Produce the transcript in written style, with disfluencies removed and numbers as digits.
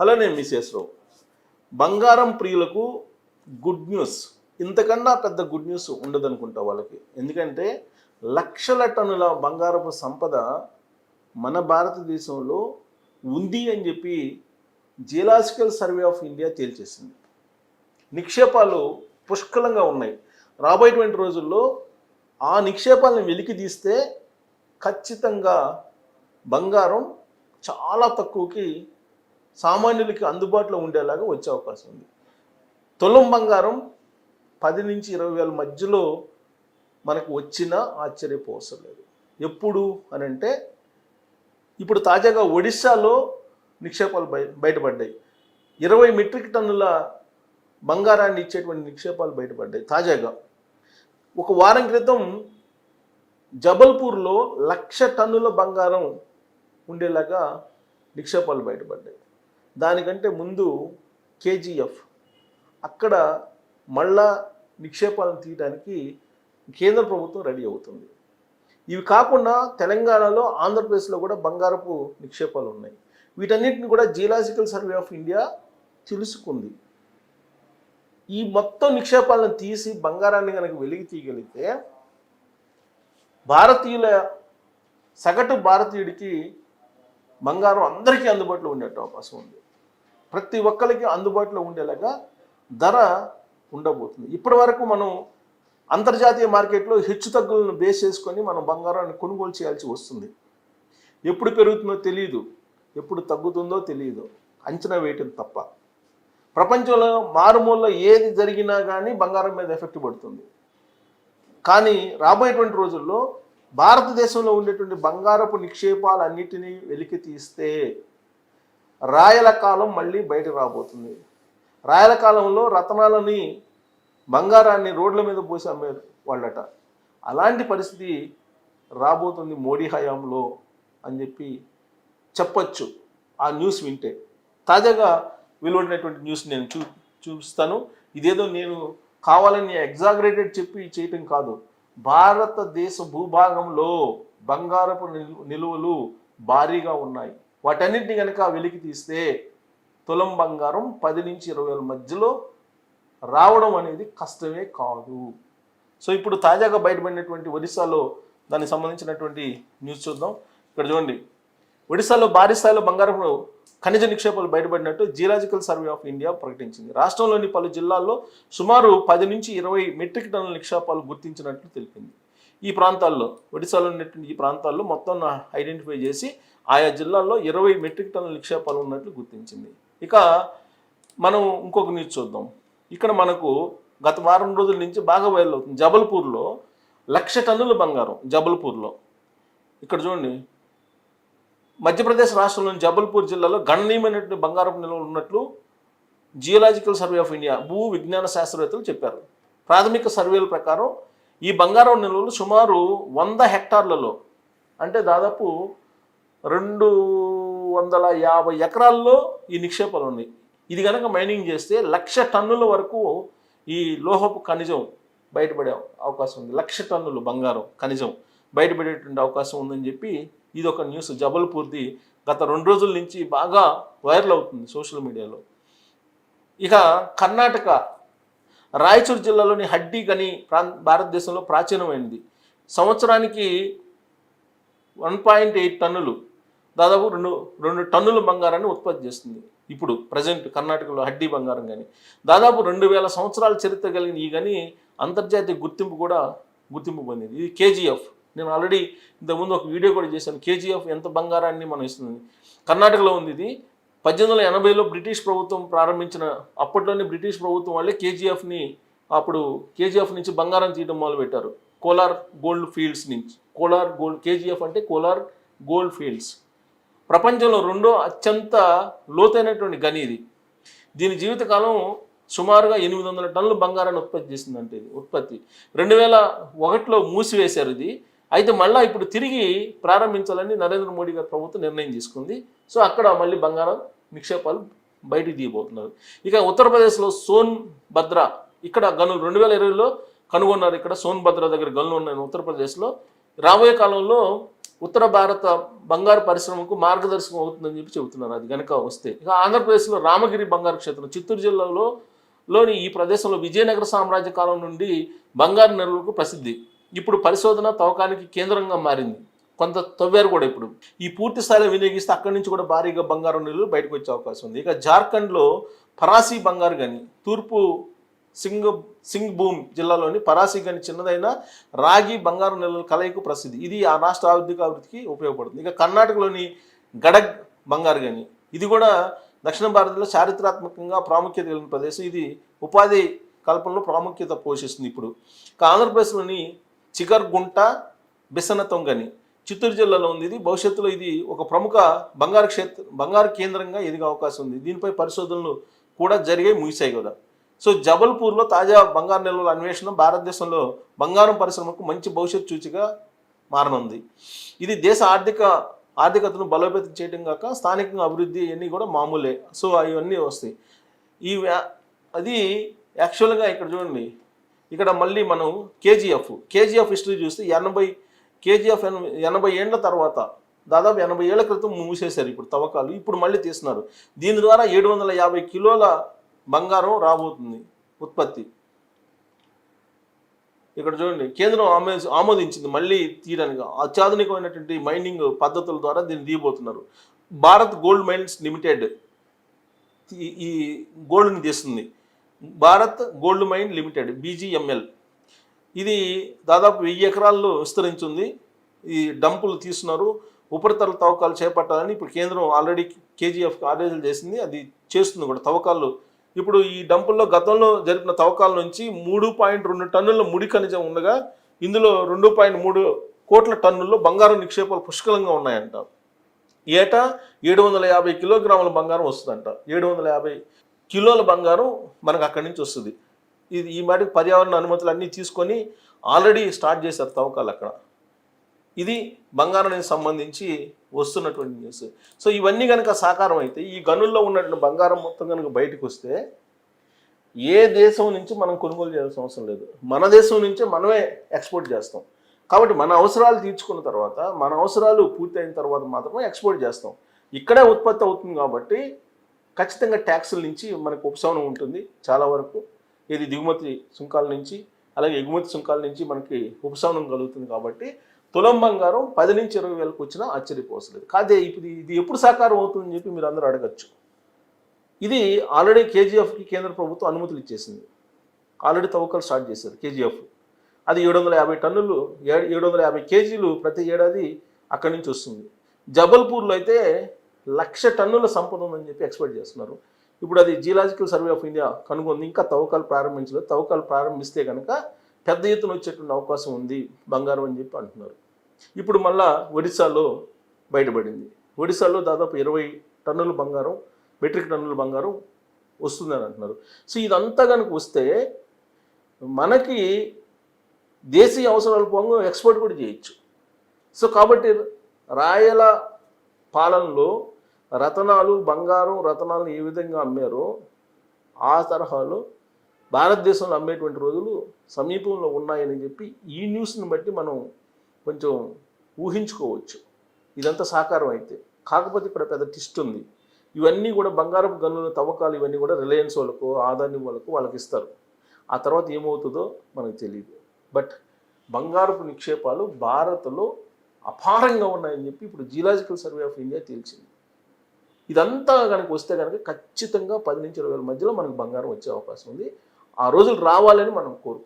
అలానే మిసెస్ రావు బంగారం ప్రియులకు గుడ్ న్యూస్. ఇంతకన్నా పెద్ద గుడ్ న్యూస్ ఉండదనుకుంటా వాళ్ళకి. ఎందుకంటే లక్షల టన్నుల బంగారపు సంపద మన భారతదేశంలో ఉంది అని చెప్పి జియోలాజికల్ సర్వే ఆఫ్ ఇండియా తేల్చేసింది. నిక్షేపాలు పుష్కలంగా ఉన్నాయి. రాబోయేటువంటి రోజుల్లో ఆ నిక్షేపాలను వెలికి తీస్తే ఖచ్చితంగా బంగారం చాలా తక్కువకి సామాన్యులకి అందుబాటులో ఉండేలాగా వచ్చే అవకాశం ఉంది. తులం బంగారం 10 నుంచి 20 వేల మధ్యలో మనకు వచ్చినా ఆశ్చర్యపోవసరం లేదు. ఎప్పుడు అని అంటే ఇప్పుడు తాజాగా ఒడిశాలో నిక్షేపాలు బయటపడ్డాయి. 20 మెట్రిక్ టన్నుల బంగారాన్ని ఇచ్చేటువంటి నిక్షేపాలు బయటపడ్డాయి. తాజాగా ఒక వారం క్రితం జబల్పూర్లో 1,00,000 టన్నుల బంగారం ఉండేలాగా నిక్షేపాలు బయటపడ్డాయి. దానికంటే ముందు కేజీఎఫ్ అక్కడ మళ్ళా నిక్షేపాలను తీయడానికి కేంద్ర ప్రభుత్వం రెడీ అవుతుంది. ఇవి కాకుండా తెలంగాణలో, ఆంధ్రప్రదేశ్లో కూడా బంగారపు నిక్షేపాలు ఉన్నాయి. వీటన్నిటిని కూడా జియోలాజికల్ సర్వే ఆఫ్ ఇండియా తెలుసుకుంది. ఈ మొత్తం నిక్షేపాలను తీసి బంగారాన్ని కనుక వెలికి తీయగలిగితే సగటు భారతీయుడికి బంగారం అందరికీ అందుబాటులో ఉండేట అవకాశం ఉంది. ప్రతి ఒక్కరికి అందుబాటులో ఉండేలాగా ధర ఉండబోతుంది. ఇప్పటి వరకు మనం అంతర్జాతీయ మార్కెట్లో హెచ్చు తగ్గులను బేస్ చేసుకొని మనం బంగారాన్ని కొనుగోలు చేయాల్సి వస్తుంది. ఎప్పుడు పెరుగుతుందో తెలియదు, ఎప్పుడు తగ్గుతుందో తెలియదు, అంచనా వేయటం తప్ప. ప్రపంచంలో మారుమూలలో ఏది జరిగినా కానీ బంగారం మీద ఎఫెక్ట్ పడుతుంది. కానీ రాబోయేటువంటి రోజుల్లో భారతదేశంలో ఉండేటువంటి బంగారపు నిక్షేపాలన్నిటినీ వెలికి తీస్తే రాయల కాలం మళ్ళీ బయట రాబోతుంది. రాయల కాలంలో రత్నాలని, బంగారాన్ని రోడ్ల మీద పోసి అమ్మే వాళ్ళట. అలాంటి పరిస్థితి రాబోతుంది మోడీ హయాంలో అని చెప్పి చెప్పచ్చు ఆ న్యూస్ వింటే. తాజాగా వెలువడినటువంటి న్యూస్ నేను చూపిస్తాను. ఇదేదో నేను కావాలని ఎగ్జాగరేటెడ్ చెప్పి చేయటం కాదు. భారతదేశ భూభాగంలో బంగారపు నిలువలు భారీగా ఉన్నాయి. వాటన్నిటిని కనుక వెలికి తీస్తే తులం బంగారం 10 నుంచి 20 వేల మధ్యలో రావడం అనేది కష్టమే కాదు. సో ఇప్పుడు తాజాగా బయటపడినటువంటి ఒడిశాలో దానికి సంబంధించినటువంటి న్యూస్ చూద్దాం. ఇక్కడ చూడండి, ఒడిశాలో భారీ స్థాయిలో బంగారపు ఖనిజ నిక్షేపాలు బయటపడినట్టు జియోలాజికల్ సర్వే ఆఫ్ ఇండియా ప్రకటించింది. రాష్ట్రంలోని పలు జిల్లాల్లో సుమారు 10 నుంచి 20 మెట్రిక్ టన్నుల నిక్షేపాలు గుర్తించినట్లు తెలిపింది. ఈ ప్రాంతాల్లో, ఒడిశాలో ఉన్నటువంటి ఈ ప్రాంతాల్లో మొత్తం ఐడెంటిఫై చేసి ఆయా జిల్లాల్లో 20 మెట్రిక్ టన్నుల నిక్షేపాలు ఉన్నట్లు గుర్తించింది. ఇక మనం ఇంకొక న్యూస్ చూద్దాం. ఇక్కడ మనకు గత వారం రోజుల నుంచి బాగా వైరల్ అవుతుంది. జబల్పూర్లో 1,00,000 టన్నుల బంగారం. జబల్పూర్లో ఇక్కడ చూడండి, మధ్యప్రదేశ్ రాష్ట్రంలోని జబల్పూర్ జిల్లాలో గణనీయమైనటువంటి బంగారపు నిల్వలు ఉన్నట్లు జియోలాజికల్ సర్వే ఆఫ్ ఇండియా భూ విజ్ఞాన శాస్త్రవేత్తలు చెప్పారు. ప్రాథమిక సర్వేల ప్రకారం ఈ బంగారం నిల్వలు సుమారు 100 హెక్టార్లలో, అంటే దాదాపు 250 ఎకరాల్లో ఈ నిక్షేపాలు ఉన్నాయి. ఇది కనుక మైనింగ్ చేస్తే 1,00,000 టన్నుల వరకు ఈ లోహపు ఖనిజం బయటపడే అవకాశం ఉంది. 1,00,000 టన్నులు బంగారం ఖనిజం బయటపడేటువంటి అవకాశం ఉందని చెప్పి ఇది ఒక న్యూస్. జబల్పూర్ది గత 2 రోజుల నుంచి బాగా వైరల్ అవుతుంది సోషల్ మీడియాలో. ఇక కర్ణాటక రాయచూరు జిల్లాలోని హడ్డీ గని భారతదేశంలో ప్రాచీనమైనది. సంవత్సరానికి 1.8 టన్నులు, దాదాపు 2 టన్నుల బంగారాన్ని ఉత్పత్తి చేస్తుంది. ఇప్పుడు ప్రజెంట్ కర్ణాటకలో హడ్డీ బంగారం కానీ దాదాపు 2,000 సంవత్సరాల చరిత్ర కలిగిన ఈ గని అంతర్జాతీయ గుర్తింపు పొందింది. ఇది కేజీఎఫ్. నేను ఆల్రెడీ ఇంతకుముందు ఒక వీడియో కూడా చేశాను. కేజీఎఫ్ ఎంత బంగారాన్ని మనం ఇస్తుంది. కర్ణాటకలో ఉంది ఇది. 1880లో బ్రిటిష్ ప్రభుత్వం ప్రారంభించిన, అప్పట్లోనే బ్రిటిష్ ప్రభుత్వం వాళ్ళే కేజీఎఫ్ నుంచి బంగారం తీయడం మొదలుపెట్టారు. కోలార్ గోల్డ్ ఫీల్డ్స్ నుంచి. కేజీఎఫ్ అంటే కోలార్ గోల్డ్ ఫీల్డ్స్. ప్రపంచంలో 2వ అత్యంత లోతైనటువంటి గని ఇది. దీని జీవితకాలం సుమారుగా 800 టన్నుల బంగారాన్ని ఉత్పత్తి చేసిందంటే ఇది ఉత్పత్తి. 2001లో మూసివేశారు ఇది. అయితే మళ్ళీ ఇప్పుడు తిరిగి ప్రారంభించాలని నరేంద్ర మోడీ గారి ప్రభుత్వం నిర్ణయం తీసుకుంది. సో అక్కడ మళ్ళీ బంగారం నిక్షేపాలు బయటికి తీయబోతున్నారు. ఇక ఉత్తరప్రదేశ్లో సోన్భద్ర, ఇక్కడ గనులు 2020లో కనుగొన్నారు. ఇక్కడ సోన్భద్ర దగ్గర గనులు ఉన్నాయి ఉత్తరప్రదేశ్లో. రాబోయే కాలంలో ఉత్తర భారత బంగారు పరిశ్రమకు మార్గదర్శకం అవుతుందని చెప్పి చెబుతున్నారు. అది కనుక వస్తే ఇక ఆంధ్రప్రదేశ్లో రామగిరి బంగారు క్షేత్రం చిత్తూరు జిల్లాలోని ఈ ప్రదేశంలో విజయనగర సామ్రాజ్య కాలం నుండి బంగారు నిల్వలకు ప్రసిద్ధి. ఇప్పుడు పరిశోధన తవ్వకానికి కేంద్రంగా మారింది. కొంత తవ్వారు కూడా ఇప్పుడు. ఈ పూర్తి స్థాయిలో వినియోగిస్తే అక్కడి నుంచి కూడా భారీగా బంగారు నిల్వలు బయటకు వచ్చే అవకాశం ఉంది. ఇక జార్ఖండ్లో పరాసీ బంగారు గని, తూర్పు సింగ్భూమ్ జిల్లాలోని పరాసీ గని చిన్నదైన రాగి బంగారు నిల్వల కలయికు ప్రసిద్ధి. ఇది ఆ రాష్ట్ర ఆర్థిక అభివృద్ధికి ఉపయోగపడుతుంది. ఇక కర్ణాటకలోని గడగ్ బంగారు గని, ఇది కూడా దక్షిణ భారతంలో చారిత్రాత్మకంగా ప్రాముఖ్యత కలిగిన ప్రదేశం. ఇది ఉపాధి కల్పనలో ప్రాముఖ్యత పోషిస్తుంది. ఇప్పుడు ఇక ఆంధ్రప్రదేశ్లోని చిగర్గుంట బిసనతం గని చిత్తూరు జిల్లాలో ఉంది. ఇది భవిష్యత్తులో ఇది ఒక ప్రముఖ బంగారు కేంద్రంగా ఎదిగే అవకాశం ఉంది. దీనిపై పరిశోధనలు కూడా జరిగాయి, ముగిశాయి కూడా. సో జబల్పూర్లో తాజా బంగారు నిల్వల అన్వేషణ భారతదేశంలో బంగారం పరిశ్రమకు మంచి భవిష్యత్ సూచిగా మారనుంది. ఇది దేశ ఆర్థికతను బలోపేతం చేయడం కాక స్థానికంగా అభివృద్ధి ఇవన్నీ కూడా మామూలే. సో ఇవన్నీ వస్తాయి. అది యాక్చువల్గా ఇక్కడ చూడండి, ఇక్కడ మళ్ళీ మనం కేజీఎఫ్ హిస్టరీ చూస్తే 80 ఏళ్ల తర్వాత దాదాపు 80 ఏళ్ల క్రితం మూసేశారు ఇప్పుడు తవ్వకాలు. ఇప్పుడు మళ్ళీ తీస్తున్నారు. దీని ద్వారా 750 కిలోల బంగారం రాబోతుంది ఉత్పత్తి. ఇక్కడ చూడండి, కేంద్రం ఆమోదించింది మళ్ళీ తీయడానికి. అత్యాధునికమైనటువంటి మైనింగ్ పద్ధతుల ద్వారా దీన్ని తీయబోతున్నారు. భారత్ గోల్డ్ మైన్స్ లిమిటెడ్ ఈ గోల్డ్ని తీస్తుంది. Bharat gold mine limited BGML. ఇది దాదాపు 1000 ఎకరాల్లో విస్తరించింది. ఈ డంపులు తీస్తున్నారు. ఉపరితల తవ్వకాలు చేపట్టాలని ఇప్పుడు కేంద్రం ఆల్రెడీ KGF ఆదేశాలు చేసింది. అది చేస్తుంది కూడా తవ్వకాలు. ఇప్పుడు ఈ డంపుల్లో గతంలో జరిపిన తవ్వకాల నుంచి 3.2 టన్నుల ముడి ఖనిజం ఉండగా ఇందులో 2.3 కోట్ల టన్నుల్లో బంగారం నిక్షేపాలు పుష్కలంగా ఉన్నాయంట. ఏటా 750 కిలోగ్రాముల బంగారం వస్తుందంట. 750 కిలోల బంగారం మనకు అక్కడి నుంచి వస్తుంది. ఇది ఈ మాటికి పర్యావరణ అనుమతులు అన్నీ తీసుకొని ఆల్రెడీ స్టార్ట్ చేశారు తవ్వకాలు అక్కడ. ఇది బంగారానికి సంబంధించి వస్తున్నటువంటి న్యూస్. సో ఇవన్నీ కనుక సాకారం అయితే ఈ గనుల్లో ఉన్నటువంటి బంగారం మొత్తం కనుక బయటకు వస్తే ఏ దేశం నుంచి మనం కొనుగోలు చేయాల్సిన అవసరం లేదు. మన దేశం నుంచే మనమే ఎక్స్పోర్ట్ చేస్తాం. కాబట్టి మన అవసరాలు తీర్చుకున్న తర్వాత, మన అవసరాలు పూర్తయిన తర్వాత మాత్రమే ఎక్స్పోర్ట్ చేస్తాం. ఇక్కడే ఉత్పత్తి అవుతుంది కాబట్టి ఖచ్చితంగా ట్యాక్సుల నుంచి మనకు ఉపశమనం ఉంటుంది చాలా వరకు. ఇది దిగుమతి సుంకాల నుంచి అలాగే ఎగుమతి సుంకాల నుంచి మనకి ఉపశమనం కలుగుతుంది. కాబట్టి తులం బంగారం 10 నుంచి 20 వేలకు వచ్చినా ఆశ్చర్యపోసలేదు. కాదే ఇప్పుడు ఇది ఎప్పుడు సాకారం అవుతుందని చెప్పి మీరు అందరూ అడగచ్చు. ఇది ఆల్రెడీ KGFకి కేంద్ర ప్రభుత్వం అనుమతులు ఇచ్చేసింది. ఆల్రెడీ తవ్వకాలు స్టార్ట్ చేశారు KGF. అది 750 టన్నులు 750 కేజీలు ప్రతి ఏడాది అక్కడి నుంచి వస్తుంది. జబల్పూర్లో అయితే 1,00,000 టన్నుల సంపద ఉందని చెప్పి ఎక్స్పెక్ట్ చేస్తున్నారు. ఇప్పుడు అది జియోలాజికల్ సర్వే ఆఫ్ ఇండియా కనుగొంది. ఇంకా తవ్వకాలు ప్రారంభించలేదు. తవ్వకాలు ప్రారంభిస్తే కనుక పెద్ద ఎత్తున వచ్చేటువంటి అవకాశం ఉంది బంగారం అని చెప్పి అంటున్నారు. ఇప్పుడు మళ్ళా ఒడిశాలో బయటపడింది. ఒడిశాలో దాదాపు 20 టన్నుల బంగారం, మెట్రిక్ టన్నుల బంగారం వస్తుందని అంటున్నారు. సో ఇదంతా కనుక వస్తే మనకి దేశీయ అవసరాలు పోగా ఎక్స్పోర్ట్ కూడా చేయొచ్చు. సో కాబట్టి రాయల పాలనలో బంగారం రతనాలను ఏ విధంగా అమ్మారో ఆ తరహాలో భారతదేశంలో అమ్మేటువంటి రోజులు సమీపంలో ఉన్నాయని చెప్పి ఈ న్యూస్ని బట్టి మనం కొంచెం ఊహించుకోవచ్చు. ఇదంతా సాకారం అయితే. కాకపోతే ఇక్కడ పెద్ద ట్విస్ట్ ఉంది. ఇవన్నీ కూడా బంగారపు గనుల తవ్వకాలు ఇవన్నీ కూడా రిలయన్స్ వాళ్ళకు, ఆదాని వాళ్ళకి ఇస్తారు. ఆ తర్వాత ఏమవుతుందో మనకు తెలియదు. బట్ బంగారపు నిక్షేపాలు భారత్లో అపారంగా ఉన్నాయని చెప్పి ఇప్పుడు జియోలాజికల్ సర్వే ఆఫ్ ఇండియా తేల్చింది. ఇదంతా కనుక వస్తే కనుక ఖచ్చితంగా 10 నుంచి 20 వేల మధ్యలో మనకు బంగారం వచ్చే అవకాశం ఉంది. ఆ రోజులు రావాలని మనం కోరుకుంటున్నాం.